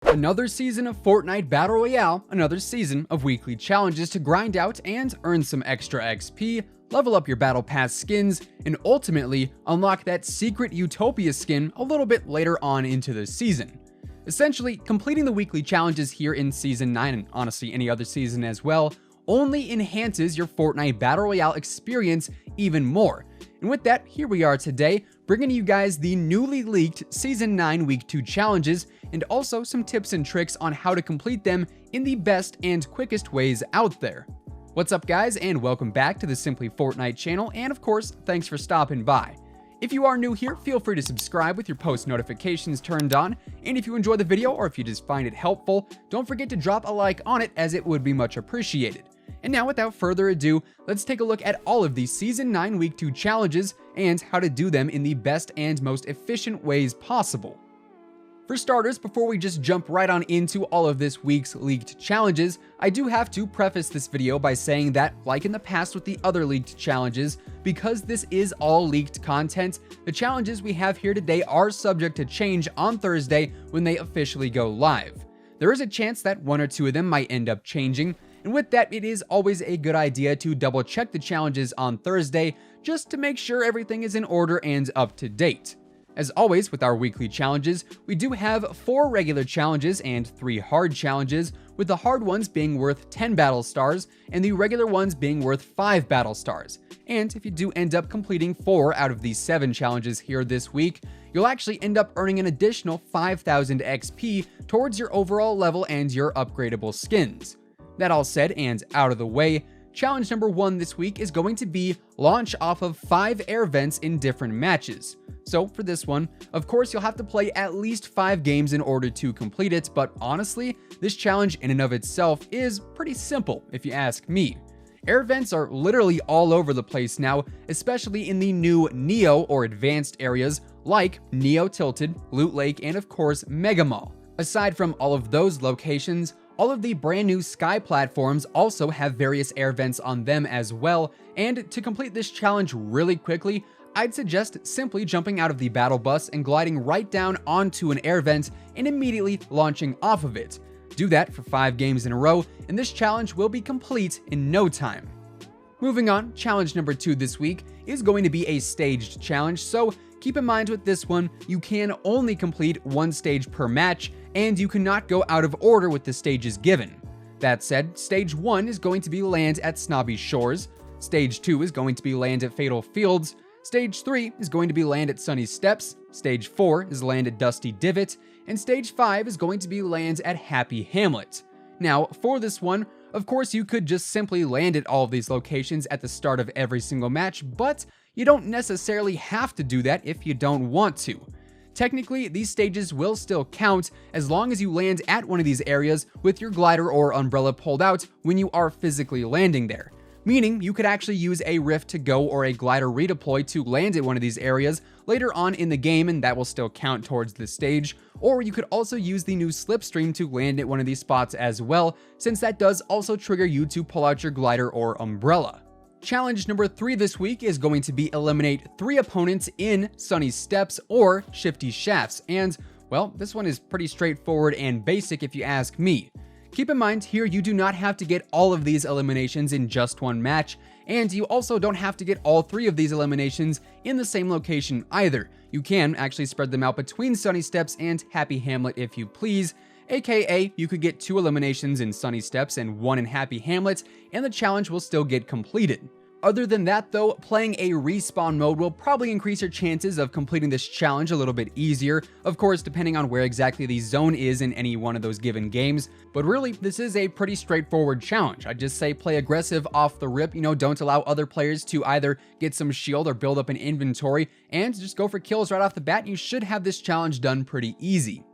Another season of Fortnite Battle Royale, another season of weekly challenges to grind out and earn some extra XP, level up your Battle Pass skins, and ultimately unlock that secret Utopia skin a little bit later on into the season. Essentially, completing the weekly challenges here in Season 9, and honestly any other season as well, only enhances your Fortnite Battle Royale experience even more. And with that, here we are today, bringing you guys the newly leaked Season 9 Week 2 challenges, and also some tips and tricks on how to complete them in the best and quickest ways out there. What's up guys, and welcome back to the Simply Fortnite channel, and of course, thanks for stopping by. If you are new here, feel free to subscribe with your post notifications turned on, and if you enjoy the video or if you just find it helpful, don't forget to drop a like on it as it would be much appreciated. And now without further ado, let's take a look at all of these Season 9 Week 2 challenges and how to do them in the best and most efficient ways possible. For starters, before we just jump right on into all of this week's leaked challenges, I do have to preface this video by saying that, like in the past with the other leaked challenges, because this is all leaked content, the challenges we have here today are subject to change on Thursday when they officially go live. There is a chance that one or two of them might end up changing, and with that, it is always a good idea to double check the challenges on Thursday just to make sure everything is in order and up to date. As always with our weekly challenges, we do have 4 regular challenges and 3 hard challenges, with the hard ones being worth 10 battle stars and the regular ones being worth 5 battle stars. And if you do end up completing 4 out of these 7 challenges here this week, you'll actually end up earning an additional 5,000 XP towards your overall level and your upgradable skins. That all said and out of the way, challenge number 1 this week is going to be launch off of 5 air vents in different matches. So for this one, of course you'll have to play at least 5 games in order to complete it, but honestly, this challenge in and of itself is pretty simple if you ask me. Air vents are literally all over the place now, especially in the new Neo or advanced areas like Neo Tilted, Loot Lake, and of course Mega Mall. Aside from all of those locations, all of the brand new Sky platforms also have various air vents on them as well, and to complete this challenge really quickly, I'd suggest simply jumping out of the battle bus and gliding right down onto an air vent and immediately launching off of it. Do that for 5 games in a row, and this challenge will be complete in no time. Moving on, challenge number 2 this week is going to be a staged challenge, so keep in mind with this one, you can only complete 1 stage per match, and you cannot go out of order with the stages given. That said, stage 1 is going to be land at Snobby Shores, stage 2 is going to be land at Fatal Fields, stage 3 is going to be land at Sunny Steps, stage 4 is land at Dusty Divot, and stage 5 is going to be land at Happy Hamlet. Now, for this one, of course you could just simply land at all of these locations at the start of every single match, but you don't necessarily have to do that if you don't want to. Technically, these stages will still count as long as you land at one of these areas with your glider or umbrella pulled out when you are physically landing there. Meaning, you could actually use a Rift to go or a glider redeploy to land at one of these areas later on in the game, and that will still count towards the stage. Or you could also use the new Slipstream to land at one of these spots as well, since that does also trigger you to pull out your glider or umbrella. Challenge number 3 this week is going to be eliminate 3 opponents in Sunny Steps or Shifty Shafts, and well, this one is pretty straightforward and basic if you ask me. Keep in mind here, you do not have to get all of these eliminations in just one match, and you also don't have to get all 3 of these eliminations in the same location either. You can actually spread them out between Sunny Steps and Happy Hamlet if you please, aka you could get 2 eliminations in Sunny Steps and 1 in Happy Hamlet, and the challenge will still get completed. Other than that though, playing a respawn mode will probably increase your chances of completing this challenge a little bit easier, of course depending on where exactly the zone is in any one of those given games, but really this is a pretty straightforward challenge. I'd just say play aggressive off the rip, don't allow other players to either get some shield or build up an inventory, and just go for kills right off the bat. You should have this challenge done pretty easy.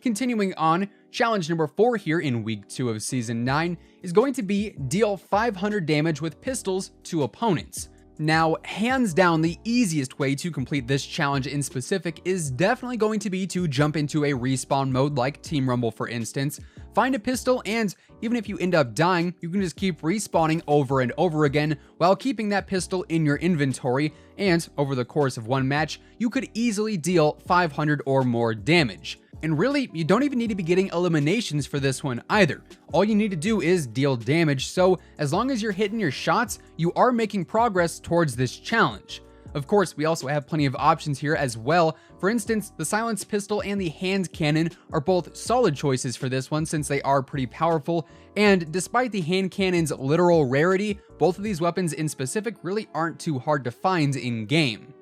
Continuing on, challenge number 4 here in week 2 of season 9 is going to be deal 500 damage with pistols to opponents. Now, hands down, the easiest way to complete this challenge in specific is definitely going to be to jump into a respawn mode like Team Rumble for instance, find a pistol, and even if you end up dying, you can just keep respawning over and over again while keeping that pistol in your inventory, and over the course of one match, you could easily deal 500 or more damage. And really, you don't even need to be getting eliminations for this one either. All you need to do is deal damage, so as long as you're hitting your shots, you are making progress towards this challenge. Of course, we also have plenty of options here as well. For instance, the silenced pistol and the hand cannon are both solid choices for this one since they are pretty powerful, and despite the hand cannon's literal rarity, both of these weapons in specific really aren't too hard to find in-game.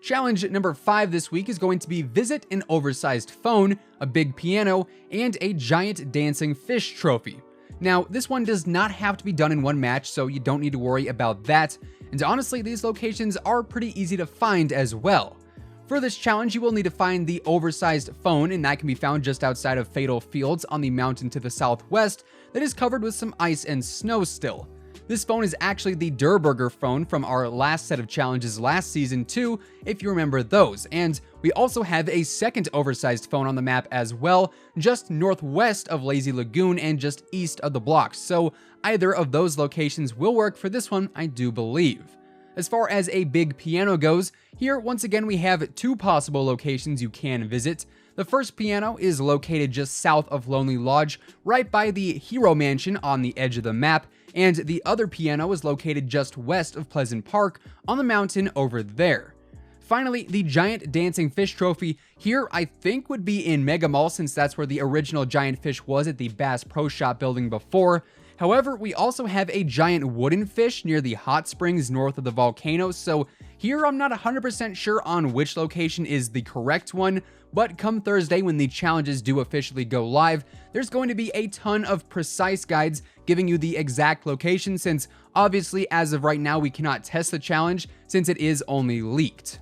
Challenge number 5 this week is going to be visit an oversized phone, a big piano, and a giant dancing fish trophy. Now, this one does not have to be done in one match, so you don't need to worry about that, and honestly, these locations are pretty easy to find as well. For this challenge, you will need to find the oversized phone, and that can be found just outside of Fatal Fields on the mountain to the southwest that is covered with some ice and snow still. This phone is actually the Durburger phone from our last set of challenges last season too, if you remember those, and we also have a second oversized phone on the map as well, just northwest of Lazy Lagoon and just east of the blocks, so either of those locations will work for this one, I do believe. As far as a big piano goes, here once again we have 2 possible locations you can visit. The first piano is located just south of Lonely Lodge, right by the Hero Mansion on the edge of the map, and the other piano is located just west of Pleasant Park on the mountain over there. Finally, the giant dancing fish trophy here I think would be in Mega Mall since that's where the original giant fish was at the Bass Pro Shop building before. However, we also have a giant wooden fish near the hot springs north of the volcano, so here I'm not 100% sure on which location is the correct one, but come Thursday when the challenges do officially go live, there's going to be a ton of precise guides giving you the exact location since obviously as of right now we cannot test the challenge since it is only leaked.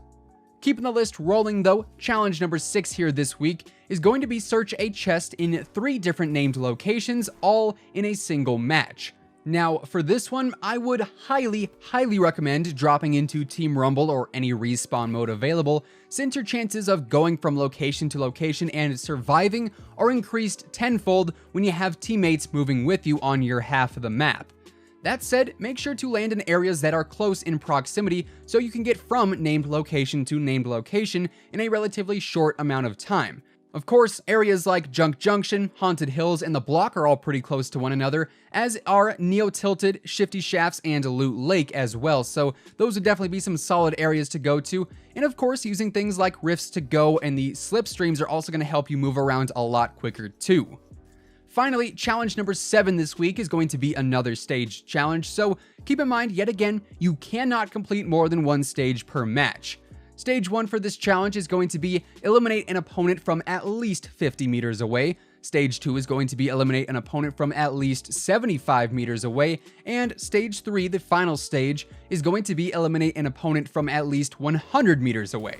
Keeping the list rolling though, challenge number 6 here this week is going to be search a chest in 3 different named locations, all in a single match. Now, for this one, I would highly recommend dropping into Team Rumble or any respawn mode available, since your chances of going from location to location and surviving are increased tenfold when you have teammates moving with you on your half of the map. That said, make sure to land in areas that are close in proximity so you can get from named location to named location in a relatively short amount of time. Of course, areas like Junk Junction, Haunted Hills, and The Block are all pretty close to one another, as are Neo-Tilted, Shifty Shafts, and Loot Lake as well, so those would definitely be some solid areas to go to, and of course, using things like Rifts to Go and the Slipstreams are also going to help you move around a lot quicker too. Finally, challenge number 7 this week is going to be another stage challenge, so keep in mind, yet again, you cannot complete more than 1 stage per match. Stage 1 for this challenge is going to be eliminate an opponent from at least 50 meters away. Stage 2 is going to be eliminate an opponent from at least 75 meters away. And Stage 3, the final stage, is going to be eliminate an opponent from at least 100 meters away.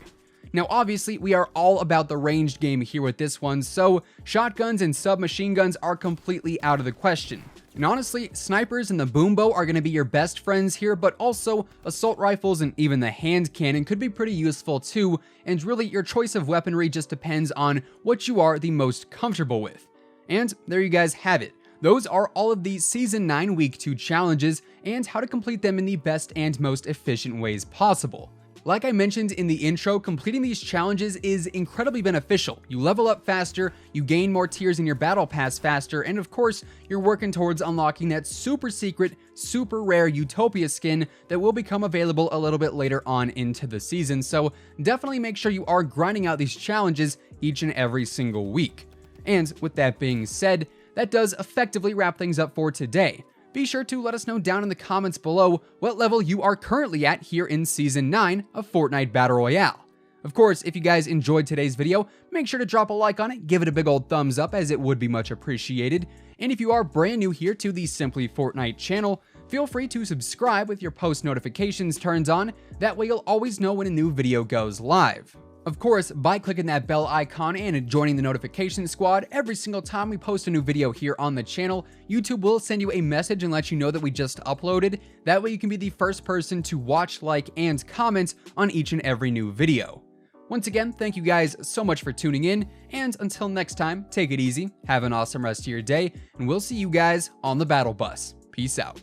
Now obviously, we are all about the ranged game here with this one, so shotguns and submachine guns are completely out of the question. And honestly, snipers and the boom bow are going to be your best friends here, but also assault rifles and even the hand cannon could be pretty useful too, and really your choice of weaponry just depends on what you are the most comfortable with. And there you guys have it. Those are all of the Season 9 Week 2 challenges and how to complete them in the best and most efficient ways possible. Like I mentioned in the intro, completing these challenges is incredibly beneficial. You level up faster, you gain more tiers in your battle pass faster, and of course, you're working towards unlocking that super secret, super rare Utopia skin that will become available a little bit later on into the season, so definitely make sure you are grinding out these challenges each and every single week. And with that being said, that does effectively wrap things up for today. Be sure to let us know down in the comments below what level you are currently at here in Season 9 of Fortnite Battle Royale. Of course, if you guys enjoyed today's video, make sure to drop a like on it, give it a big old thumbs up as it would be much appreciated. And if you are brand new here to the Simply Fortnite channel, feel free to subscribe with your post notifications turned on, that way you'll always know when a new video goes live. Of course, by clicking that bell icon and joining the notification squad, every single time we post a new video here on the channel, YouTube will send you a message and let you know that we just uploaded. That way you can be the first person to watch, like, and comment on each and every new video. Once again, thank you guys so much for tuning in, and until next time, take it easy, have an awesome rest of your day, and we'll see you guys on the battle bus. Peace out.